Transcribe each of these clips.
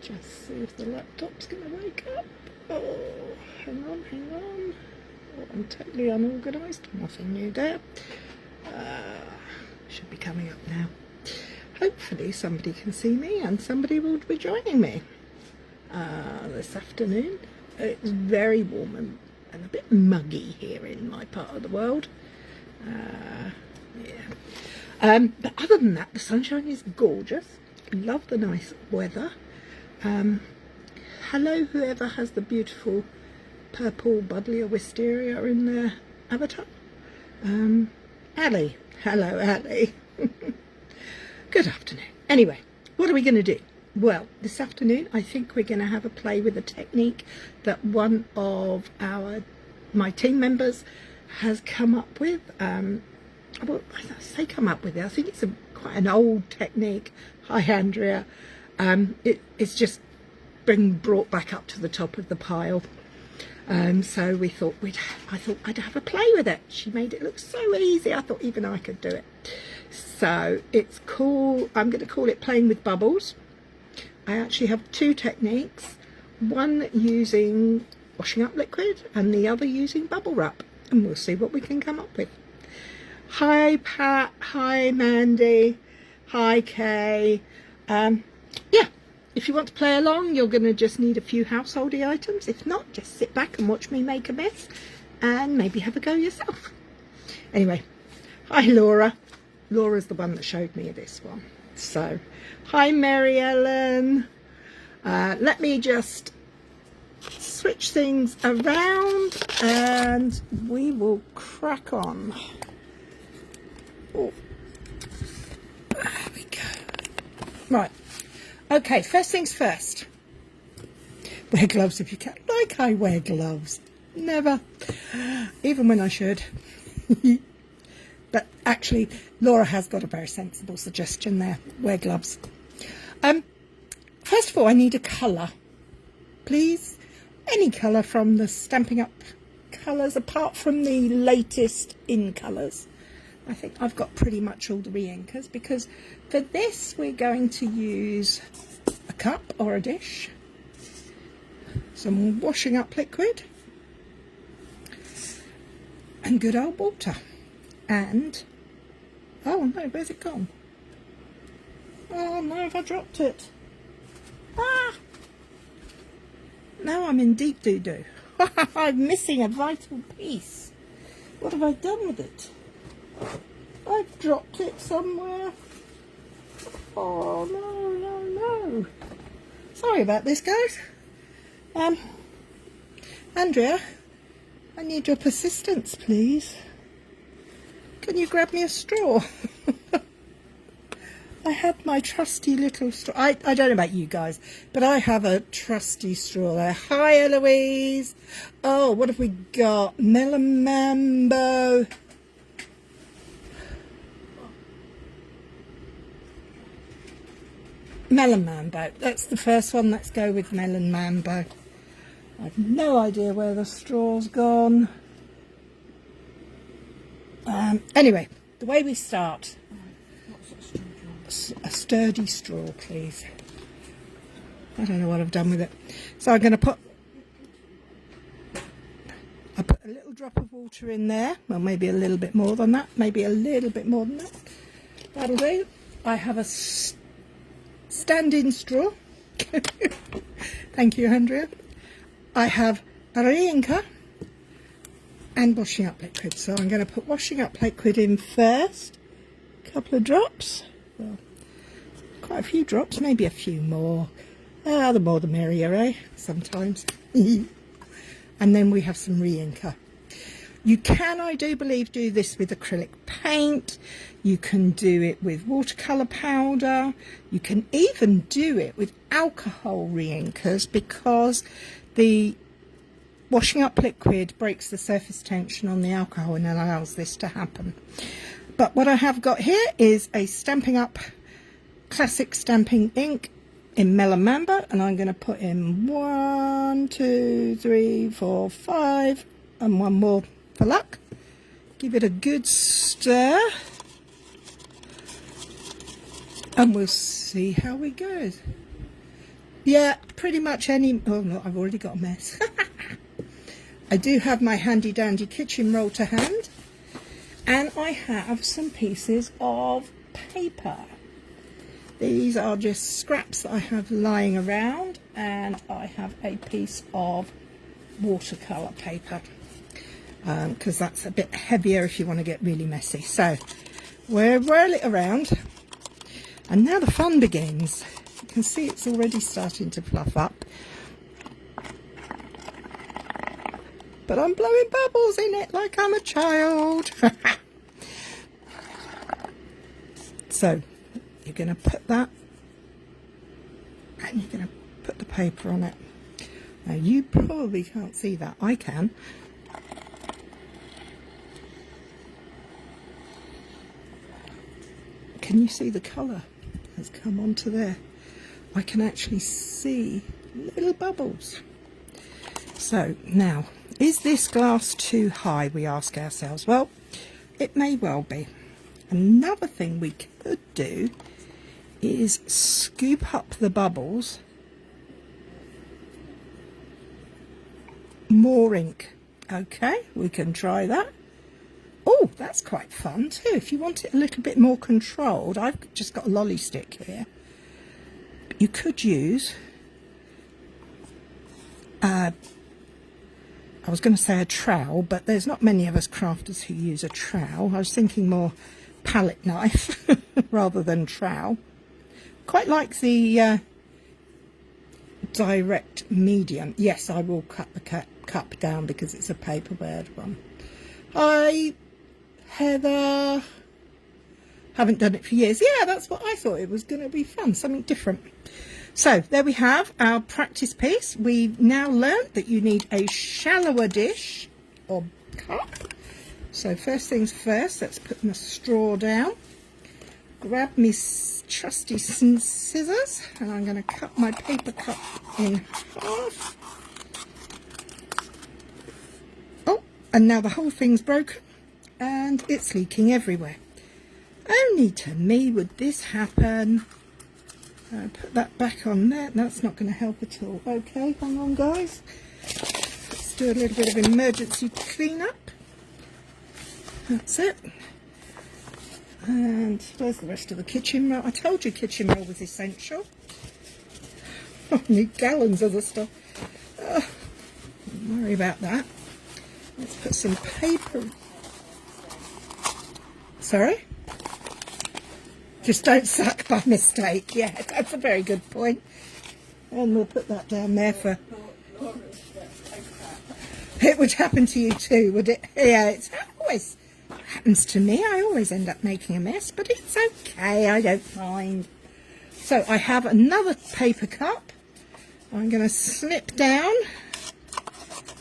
Just see if the laptop's going to wake up. Oh, hang on, hang on. Oh, I'm totally unorganised. Nothing new there. Should be coming up now. Hopefully somebody can see me and somebody will be joining me this afternoon. It's very warm and a bit muggy here in my part of the world. But other than that, the sunshine is gorgeous. Love the nice weather. Hello, whoever has the beautiful purple buddleia wisteria in their avatar. Ali. Hello, Ali. Good afternoon. Anyway, what are we going to do? Well, this afternoon I think we're going to have a play with a technique that one of my team members has come up with. Well, I say come up with it. I think it's quite an old technique. Hi, Andrea. It's just been brought back up to the top of the pile. So we thought I thought I'd have a play with it. She made it look so easy. I thought even I could do it. So it's cool. I'm going to call it playing with bubbles. I actually have two techniques. One using washing up liquid and the other using bubble wrap. And we'll see what we can come up with. Hi, Pat. Hi, Mandy. Hi, Kay. Yeah, if you want to play along, you're going to just need a few householdy items. If not, just sit back and watch me make a mess and maybe have a go yourself. Anyway, hi, Laura. Laura's the one that showed me this one. So, hi, Mary Ellen. Let me just switch things around and we will crack on. Oh, there we go. Right. Okay, first things first. Wear gloves if you can. Like I wear gloves. Never. Even when I should. But actually, Laura has got a very sensible suggestion there. Wear gloves. First of all, I need a colour. Please. Any colour from the Stampin' Up colours, apart from the latest in colours. I think I've got pretty much all the re-inkers, because for this we're going to use a cup or a dish, some washing up liquid, and good old water. And, oh no, where's it gone? Oh no, have I dropped it? Ah! Now I'm in deep doo-doo. I'm missing a vital piece. What have I done with it? I've dropped it somewhere. Oh no, no, no. Sorry about this, guys. Andrea, I need your persistence, please. Can you grab me a straw? I had my trusty little straw. I don't know about you guys, but I have a trusty straw there. Hi, Eloise. Oh, what have we got? Melon Mambo. Melon Mambo. That's the first one. Let's go with Melon Mambo. I've no idea where the straw's gone. Anyway, the way we start. A sturdy straw, please. I don't know what I've done with it. So I'm going to put a little drop of water in there. Well, maybe a little bit more than that. Maybe a little bit more than that. That'll do. I have a stand-in straw. Thank you, Andrea. I have a re-inker and washing up liquid. So I'm going to put washing up liquid in first. A couple of drops. Well, quite a few drops, maybe a few more. The more the merrier, eh? Sometimes. And then we have some re-inker. You can, I do believe, do this with acrylic paint. You can do it with watercolour powder. You can even do it with alcohol re-inkers, because the washing up liquid breaks the surface tension on the alcohol and allows this to happen. But what I have got here is a Stampin' Up classic stamping ink in Melon Mambo, and I'm going to put in 1, 2, 3, 4, 5, and one more for luck. Give it a good stir, and we'll see how it goes. Yeah, pretty much any... Oh, no, I've already got a mess. I do have my handy dandy kitchen roll to hand. And I have some pieces of paper. These are just scraps that I have lying around. And I have a piece of watercolour paper. Because that's a bit heavier if you want to get really messy. So, we'll whirl it around. And now the fun begins. You can see it's already starting to fluff up. But I'm blowing bubbles in it like I'm a child. So, you're going to put that, and you're going to put the paper on it. Now, you probably can't see that. I can. Can you see the colour has come onto there? I can actually see little bubbles. So, now... is this glass too high, we ask ourselves? Well, it may well be. Another thing we could do is scoop up the bubbles. More ink. Okay, we can try that. Oh, that's quite fun too. If you want it a little bit more controlled, I've just got a lolly stick here. You could use... I was going to say a trowel, but there's not many of us crafters who use a trowel. I was thinking more palette knife rather than trowel. Quite like the direct medium. Yes, I will cut the cup down because it's a paperware one. Hi, Heather. Haven't done it for years. Yeah, that's what I thought. It was going to be fun, something different. So there we have our practice piece. We've now learnt that you need a shallower dish or cup. So first things first, let's put my straw down. Grab me trusty scissors, and I'm going to cut my paper cup in half. Oh, and now the whole thing's broken and it's leaking everywhere. Only to me would this happen. Put that back on there. That's not going to help at all. Okay, hang on guys. Let's do a little bit of emergency cleanup. That's it. And where's the rest of the kitchen roll? I told you kitchen roll was essential. I need gallons of the stuff. Don't worry about that. Let's put some paper. Sorry? Just don't suck by mistake. Yeah, that's a very good point. And we'll put that down there for... It would happen to you too, would it? Yeah, it always happens to me. I always end up making a mess, but it's okay. I don't mind. So I have another paper cup. I'm going to snip down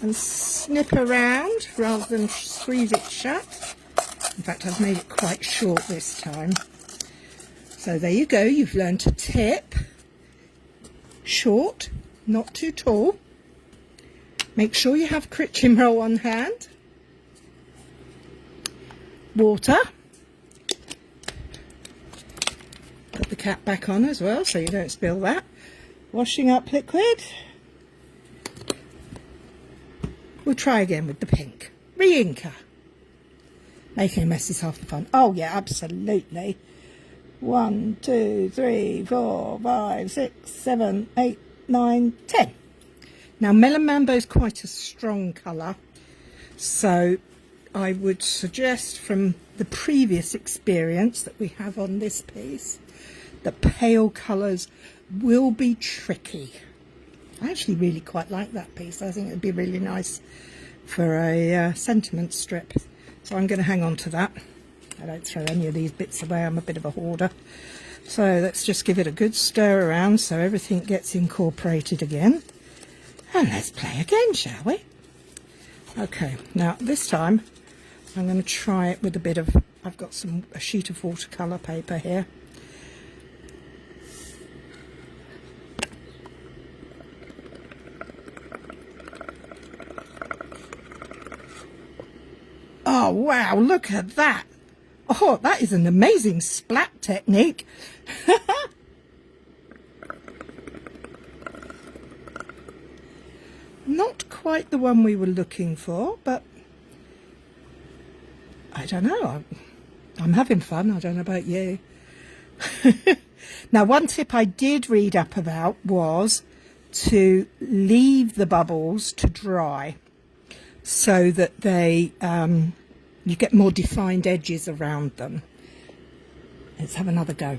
and snip around rather than squeeze it shut. In fact, I've made it quite short this time. So there you go, you've learned a tip. Short, not too tall. Make sure you have kitchen roll on hand. Water. Put the cap back on as well so you don't spill that. Washing up liquid. We'll try again with the pink. Re-inker. Making a mess is half the fun. Oh yeah, absolutely. 1, 2, 3, 4, 5, 6, 7, 8, 9, 10. Now Melon Mambo is quite a strong colour, so I would suggest from the previous experience that we have on this piece that pale colours will be tricky. I actually really quite like that piece. I think it would be really nice for a sentiment strip, so I'm going to hang on to that. I don't throw any of these bits away, I'm a bit of a hoarder. So let's just give it a good stir around so everything gets incorporated again. And let's play again, shall we? Okay, now this time I'm going to try it with a bit of, I've got a sheet of watercolour paper here. Oh wow, look at that! Oh, that is an amazing splat technique. quite the one we were looking for, but I don't know. I'm having fun. I don't know about you. Now, one tip I did read up about was to leave the bubbles to dry so that they you get more defined edges around them. Let's have another go.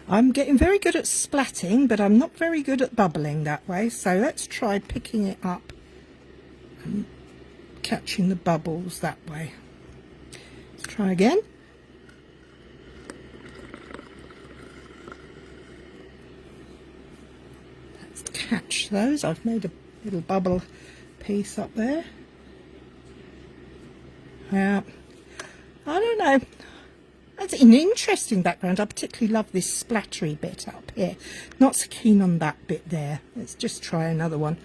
I'm getting very good at splatting, but I'm not very good at bubbling that way. So let's try picking it up and catching the bubbles that way. Let's try again. Let's catch those. I've made a little bubble piece up there. Yeah, I don't know. That's an interesting background. I particularly love this splattery bit up here. Not so keen on that bit there. Let's just try another one.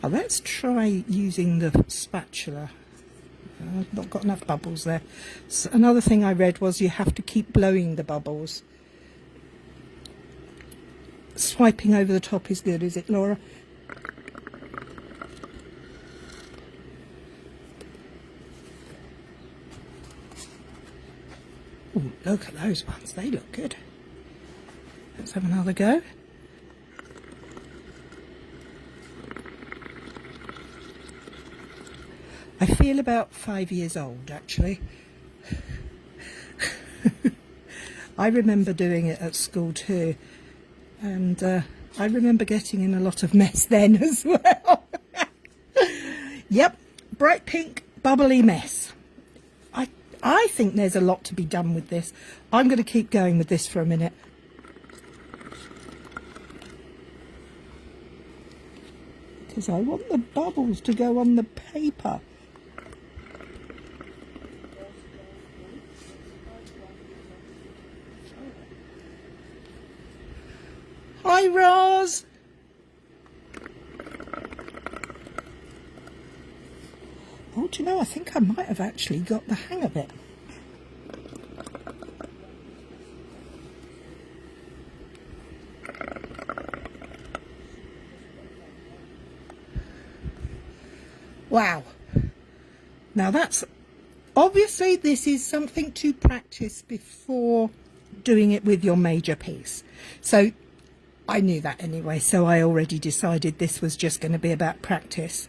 Oh, let's try using the spatula. I've not got enough bubbles there. So another thing I read was you have to keep blowing the bubbles. Swiping over the top is good, is it, Laura? Ooh, look at those ones, they look good. Let's have another go. I feel about 5 years old, actually. I remember doing it at school too, and I remember getting in a lot of mess then as well. Yep, bright pink bubbly mess. I think there's a lot to be done with this. I'm going to keep going with this for a minute. Because I want the bubbles to go on the paper. Hi, Roz. Oh, do you know, I think I might have actually got the hang of it. Wow. Now that's, obviously this is something to practice before doing it with your major piece. So I knew that anyway, so I already decided this was just going to be about practice.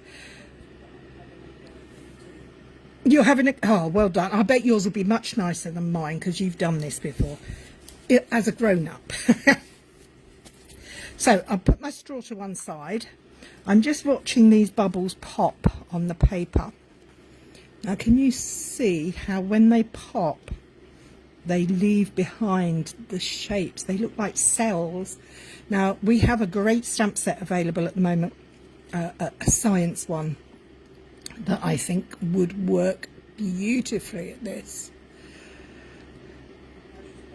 You're having a, oh, well done. I bet yours will be much nicer than mine because you've done this before as a grown-up. So I'll put my straw to one side. I'm just watching these bubbles pop on the paper. Now can you see how when they pop, they leave behind the shapes? They look like cells. Now we have a great stamp set available at the moment, a science one, that I think would work beautifully at this.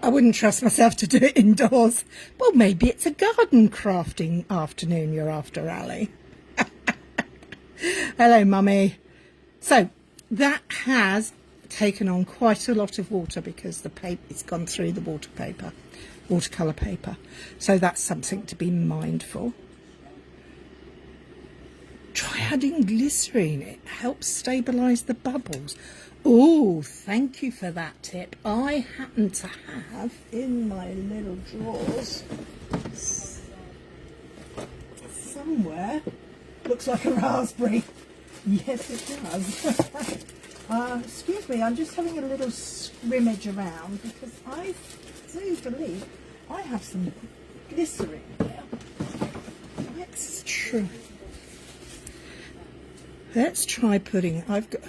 I wouldn't trust myself to do it indoors. Well, maybe it's a garden crafting afternoon you're after, Ali. Hello, Mummy. So that has taken on quite a lot of water because the paper, it's gone through the watercolour paper. So that's something to be mindful. Try adding glycerine, it helps stabilise the bubbles. Oh, thank you for that tip. I happen to have in my little drawers somewhere, looks like a raspberry. Yes, it does. Excuse me, I'm just having a little scrimmage around because I do believe I have some glycerine here. Let's try putting it. I've got.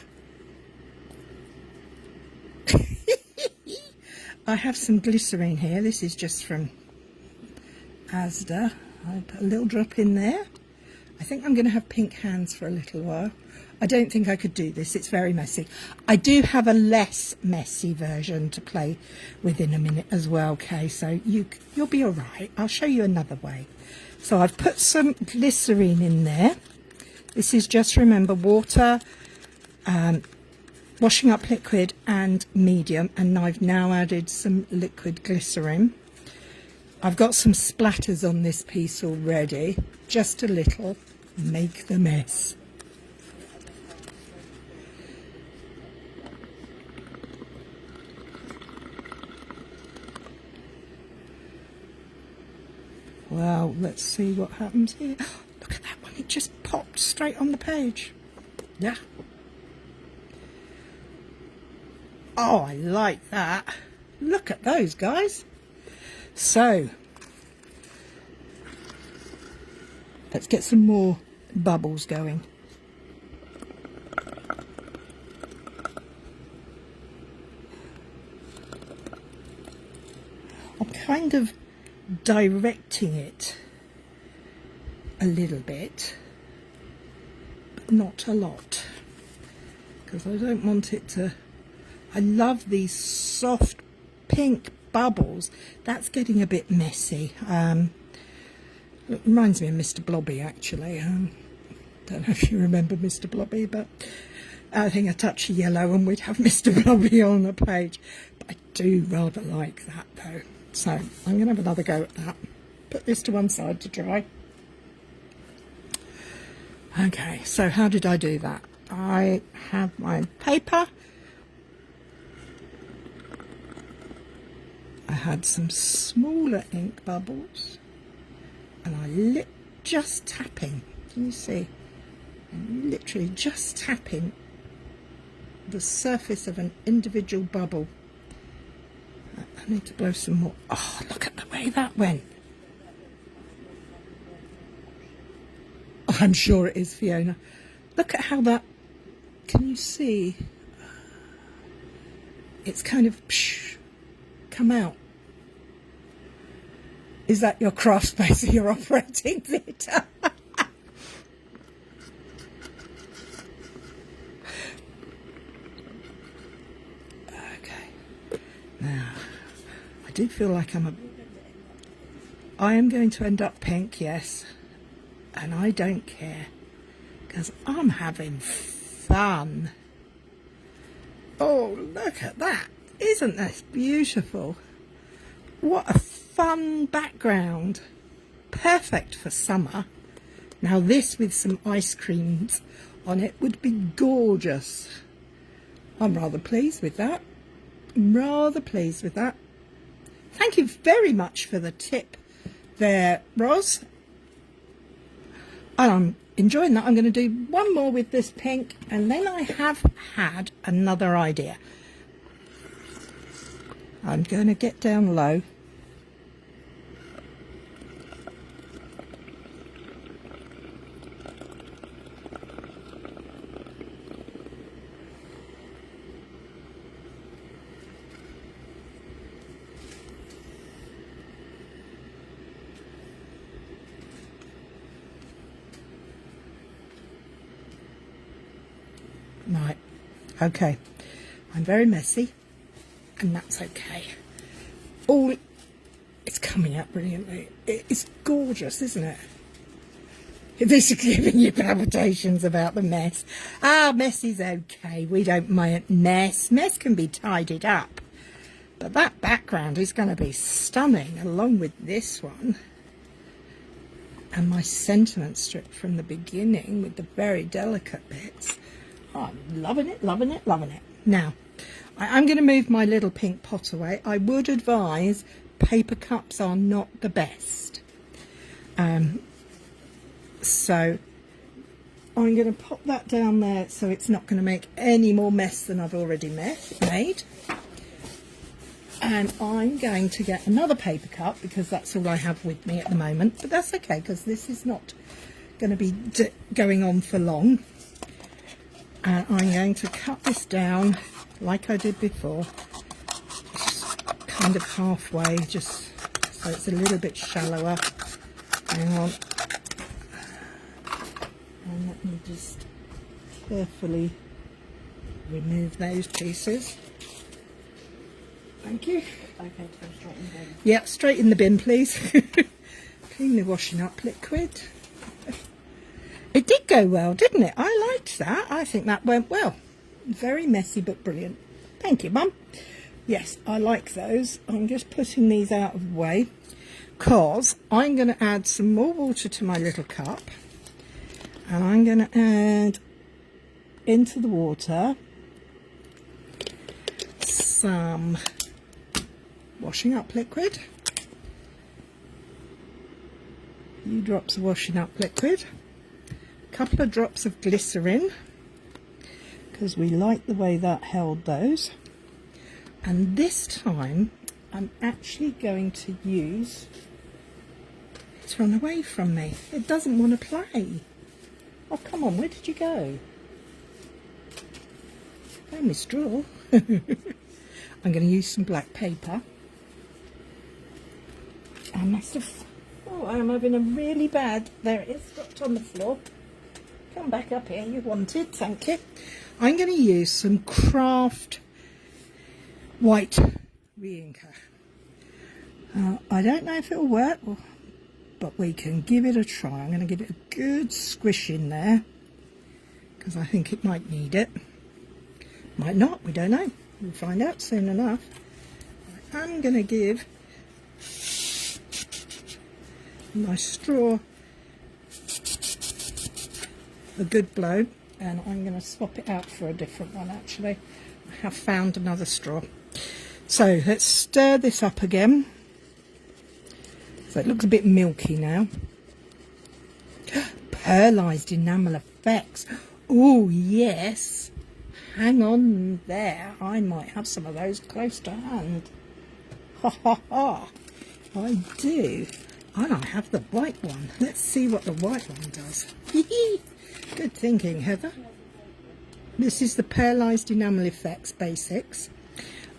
I have some glycerine here. This is just from Asda. I'll put a little drop in there. I think I'm going to have pink hands for a little while. I don't think I could do this. It's very messy. I do have a less messy version to play with in a minute as well, Kay. So you'll be all right. I'll show you another way. So I've put some glycerine in there. This is just, remember, water, washing up liquid and medium, and I've now added some liquid glycerin. I've got some splatters on this piece already, just a little. Make the mess. Well, let's see what happens here. Look at that one, it just popped straight on the page. Yeah. Oh, I like that. Look at those, guys. So, let's get some more bubbles going. I'm kind of directing it a little bit, but not a lot, because I don't want it to... I love these soft pink bubbles. That's getting a bit messy. It reminds me of Mr. Blobby, actually. Don't know if you remember Mr. Blobby, but I think a touch of yellow and we'd have Mr. Blobby on the page. But I do rather like that, though. So I'm going to have another go at that. Put this to one side to dry. Okay, so how did I do that? I have my paper. I had some smaller ink bubbles, and I lit just tapping. Can you see? I'm literally just tapping the surface of an individual bubble. I need to blow some more. Oh, look at the way that went. I'm sure it is, Fiona. Look at how that, can you see? It's kind of come out. Is that your craft space or your operating theatre? Okay. Now, I do feel like I am going to end up pink, yes. And I don't care, because I'm having fun. Oh, look at that. Isn't this beautiful? What a fun background. Perfect for summer. Now this with some ice creams on it would be gorgeous. I'm rather pleased with that. Rather pleased with that. Thank you very much for the tip there, Ros. And I'm enjoying that. I'm going to do one more with this pink, and then I have had another idea. I'm going to get down low. Right, okay, I'm very messy, and that's okay. It's coming out brilliantly. It's gorgeous, isn't it? This is giving you palpitations about the mess. Ah, mess is okay. We don't mind mess. Mess can be tidied up. But that background is going to be stunning, along with this one. And my sentiment strip from the beginning with the very delicate bits. Oh, I'm loving it, loving it, loving it. Now, I'm going to move my little pink pot away. I would advise paper cups are not the best. So I'm going to pop that down there so it's not going to make any more mess than I've already made. And I'm going to get another paper cup because that's all I have with me at the moment. But that's okay because this is not going to be going on for long. And I'm going to cut this down like I did before, just kind of halfway, just so it's a little bit shallower. Hang on. And let me just carefully remove those pieces. Thank you. Okay, to go straight in the bin. Yeah, straight in the bin, please. Clean the washing up liquid. It did go well, didn't it? I liked that. I think that went well. Very messy but brilliant. Thank you, Mum. Yes, I like those. I'm just putting these out of the way because I'm going to add some more water to my little cup, and I'm going to add into the water some washing up liquid, a few drops of washing up liquid, a couple of drops of glycerin because we like the way that held those. And this time I'm actually going to use, it's run away from me, it doesn't want to play. Oh come on, where did you go? Oh, my straw. I'm going to use some black paper. I must have, oh, I'm having a really bad, there it is, dropped on the floor. Come back up here, you wanted, thank you. I'm going to use some craft white re-inker. I don't know if it'll work, but we can give it a try. I'm going to give it a good squish in there because I think it might need it. Might not, we don't know. We'll find out soon enough. I'm going to give my straw a good blow, and I'm going to swap it out for a different one actually. I have found another straw. So let's stir this up again. So it looks a bit milky now. Pearlised enamel effects. Oh yes. Hang on there. I might have some of those close to hand. Ha ha ha. I do. And I have the white one. Let's see what the white one does. Good thinking, Heather. This is the Pearlised Enamel Effects Basics.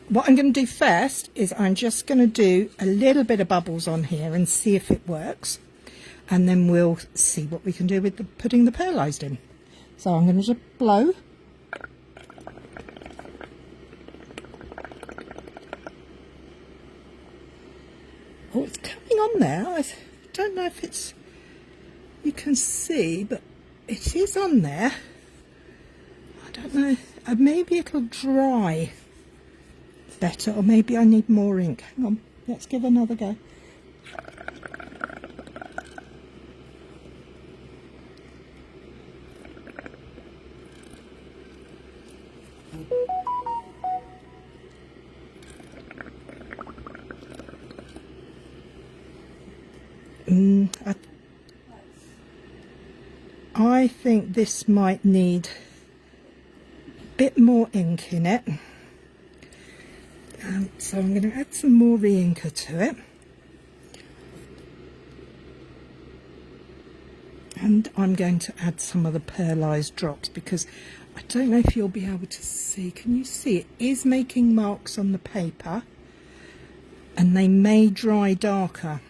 What I'm going to do first is I'm just going to do a little bit of bubbles on here and see if it works. And then we'll see what we can do with putting the pearlised in. So I'm going to just blow. Oh, it's coming on there. I don't know if it's, you can see, but it is on there. I don't know, maybe it'll dry better, or maybe I need more ink. Hang on, let's give another go. I think this might need a bit more ink in it. So I'm going to add some more re-inker to it. And I'm going to add some of the pearlised drops because I don't know if you'll be able to see. Can you see? It is making marks on the paper and they may dry darker.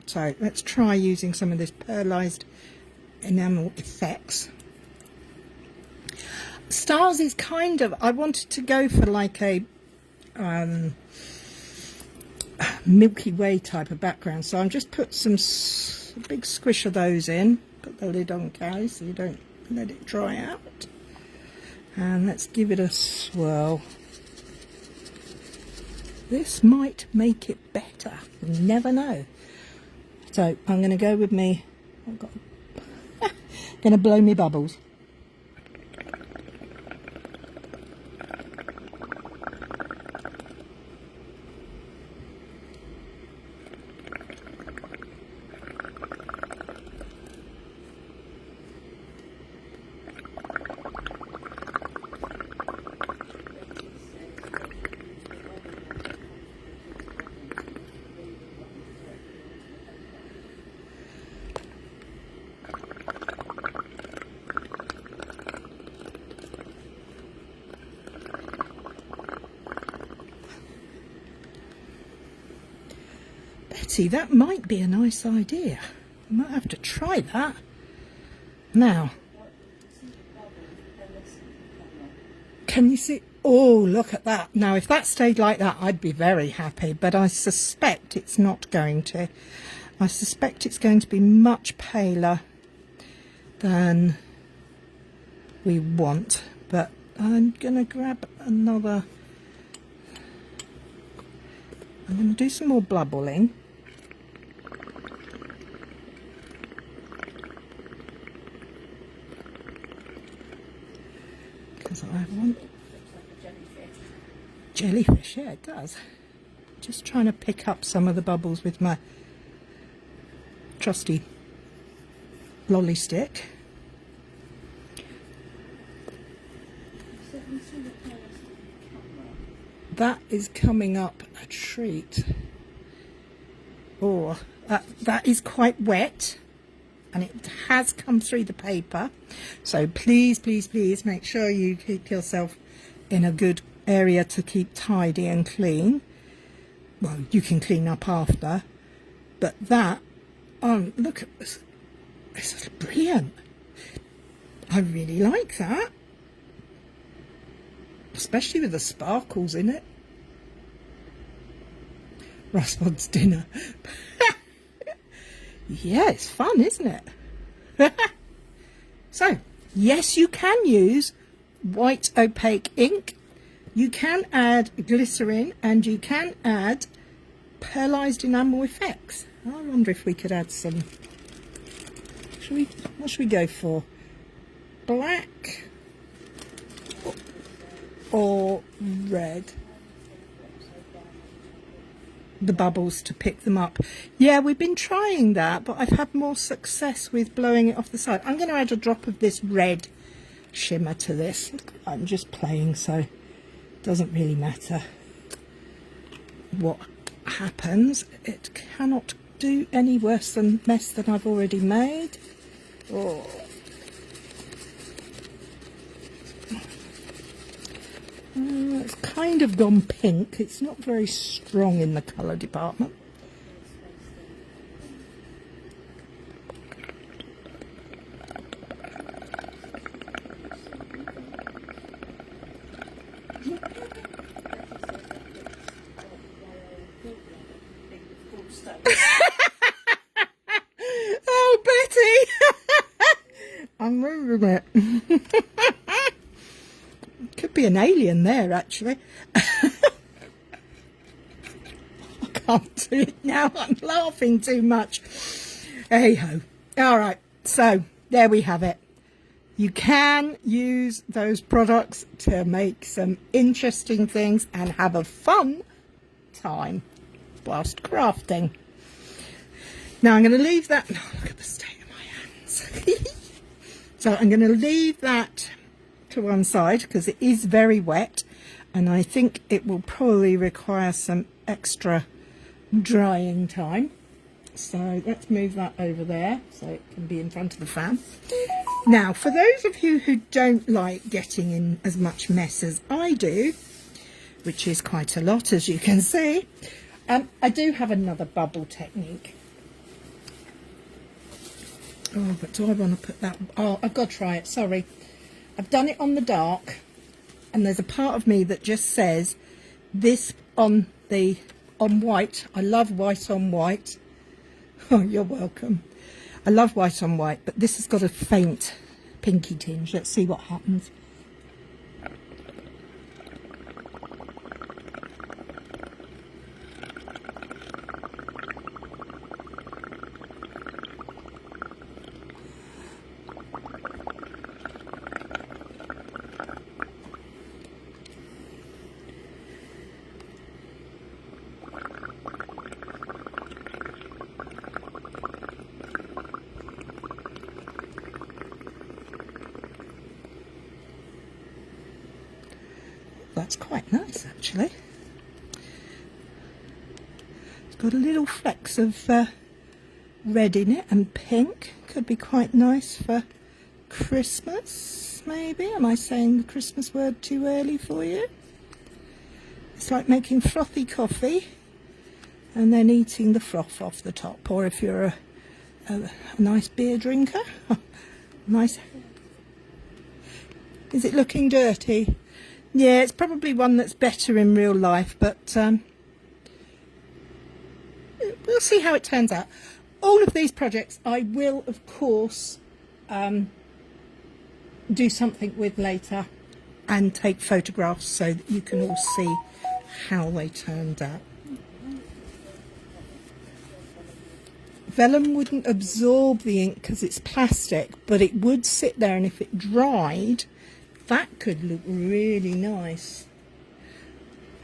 So let's try using some of this pearlised enamel effects. Stars is kind of, I wanted to go for like a Milky Way type of background, so I'm just put some big squish of those in. Put the lid on, Cary, so you don't let it dry out. And let's give it a swirl. This might make it better, you never know. So I'm going to go with me, going to blow me bubbles. That might be a nice idea. I might have to try that. Now, can you see? Oh, look at that. Now, if that stayed like that, I'd be very happy, but I suspect it's not going to. I suspect it's going to be much paler than we want, but I'm going to grab another. I'm going to do some more bubbling. Because I want jellyfish, yeah, it does. Just trying to pick up some of the bubbles with my trusty lolly stick. That is coming up a treat. Oh, that is quite wet, and it has come through the paper. So please, please, please make sure you keep yourself in a good area to keep tidy and clean. Well, you can clean up after, but that, oh, look at this. This is brilliant. I really like that. Especially with the sparkles in it. Roswell's dinner. Yeah, it's fun, isn't it? So, yes, you can use white opaque ink. You can add glycerin, and you can add pearlized enamel effects. I wonder if we could add some. What should we go for? Black or red? The bubbles to pick them up. Yeah, we've been trying that, but I've had more success with blowing it off the side. I'm going to add a drop of this red shimmer to this. I'm just playing, so it doesn't really matter what happens. It cannot do any worse than mess than I've already made. Oh. It's kind of gone pink. It's not very strong in the colour department. Oh, Betty! I'm moving it. Could be an alien there, actually. I can't do it now. I'm laughing too much. Hey ho. All right. So there we have it. You can use those products to make some interesting things and have a fun time whilst crafting. Now I'm going to leave that. Oh, look at the state of my hands. So I'm going to leave that to one side because it is very wet, and I think it will probably require some extra drying time. So let's move that over there so it can be in front of the fan. Now, for those of you who don't like getting in as much mess as I do, which is quite a lot, as you can see, I do have another bubble technique. Oh, but do I want to put that? Oh, I've got to try it. Sorry. I've done it on the dark, and there's a part of me that just says this on white. I love white on white. Oh, you're welcome. I love white on white, but this has got a faint pinky tinge. Let's see what happens. That's quite nice, actually. It's got a little flecks of red in it and pink. Could be quite nice for Christmas, maybe. Am I saying the Christmas word too early for you? It's like making frothy coffee and then eating the froth off the top. Or if you're a nice beer drinker, nice. Is it looking dirty? Yeah, it's probably one that's better in real life, but we'll see how it turns out. All of these projects I will, of course, do something with later. and take photographs so that you can all see how they turned out. Vellum wouldn't absorb the ink because it's plastic, but it would sit there, and if it dried, that could look really nice.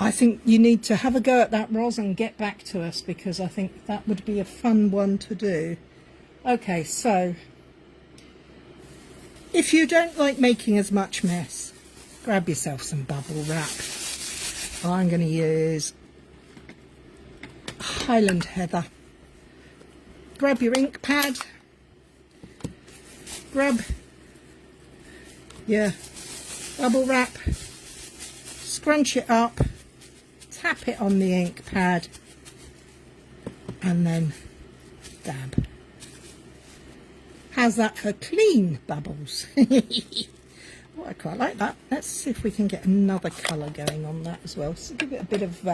I think you need to have a go at that, Ros, and get back to us, because I think that would be a fun one to do. Okay, so if you don't like making as much mess, grab yourself some bubble wrap. I'm going to use Highland Heather. Grab your ink pad, grab your bubble wrap, scrunch it up, tap it on the ink pad, and then dab. How's that for clean bubbles? Oh, I quite like that. Let's see if we can get another colour going on that as well. So give it a bit of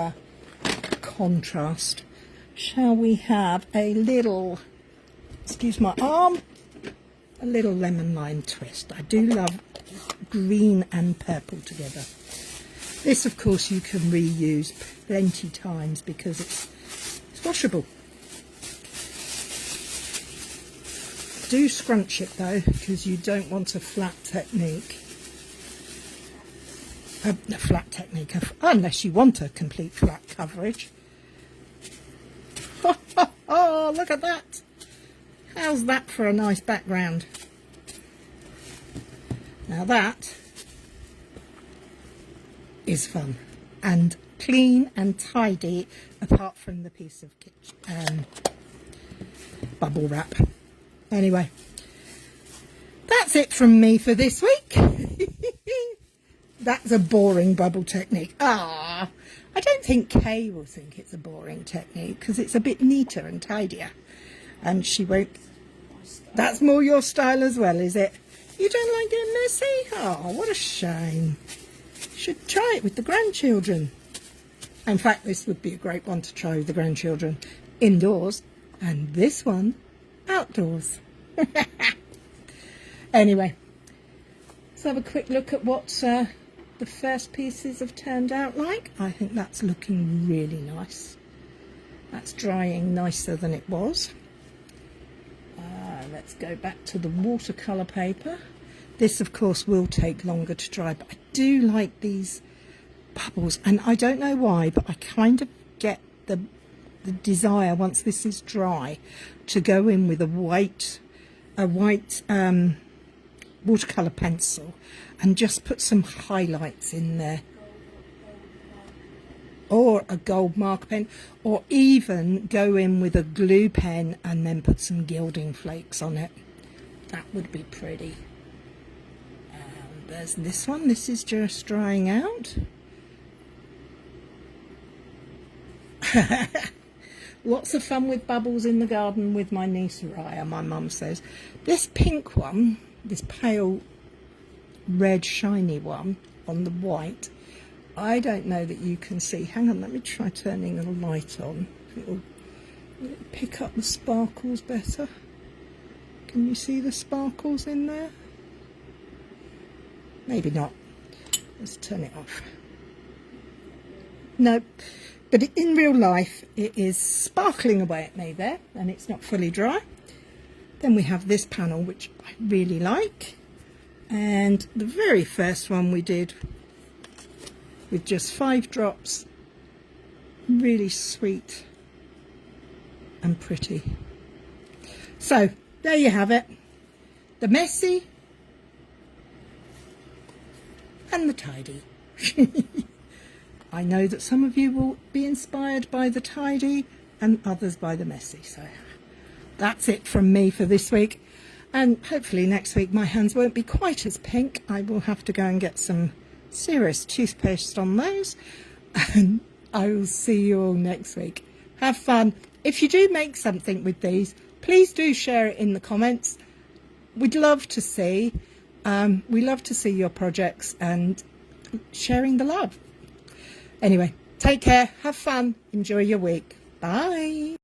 contrast. Shall we have a little, excuse my arm, a little lemon lime twist. I do love green and purple together. This, of course, you can reuse plenty times because it's washable. Do scrunch it though, because you don't want a flat technique. A flat technique, unless you want a complete flat coverage. Oh, look at that. How's that for a nice background? Now that is fun and clean and tidy, apart from the piece of bubble wrap. Anyway, that's it from me for this week. That's a boring bubble technique. Ah, I don't think Kay will think it's a boring technique because it's a bit neater and tidier. And she won't. That's more your style as well, is it? You don't like getting messy? Oh, what a shame. You should try it with the grandchildren. In fact, this would be a great one to try with the grandchildren indoors, and this one outdoors. Anyway, let's have a quick look at what the first pieces have turned out like. I think that's looking really nice. That's drying nicer than it was. Let's go back to the watercolour paper. This, of course, will take longer to dry, but I do like these bubbles, and I don't know why, but I kind of get the desire, once this is dry, to go in with a white watercolour pencil and just put some highlights in there, or a gold marker pen, or even go in with a glue pen and then put some gilding flakes on it. That would be pretty. And there's this one. This is just drying out. Lots of fun with bubbles in the garden with my niece Raya, my mum says. This pink one, this pale red shiny one on the white, I don't know that you can see. Hang on, let me try turning the light on. It'll pick up the sparkles better. Can you see the sparkles in there? Maybe not. Let's turn it off. No, but in real life it is sparkling away at me there, and it's not fully dry. Then we have this panel, which I really like, and the very first one we did with just 5 drops, really sweet and pretty. So there you have it, the messy and the tidy. I know that some of you will be inspired by the tidy and others by the messy. So that's it from me for this week, and hopefully next week my hands won't be quite as pink. I will have to go and get some serious toothpaste on those, and I will see you all next week. Have fun. If you do make something with these, please do share it in the comments. We'd love to see we love to see your projects and sharing the love. Anyway, take care, have fun, enjoy your week. Bye.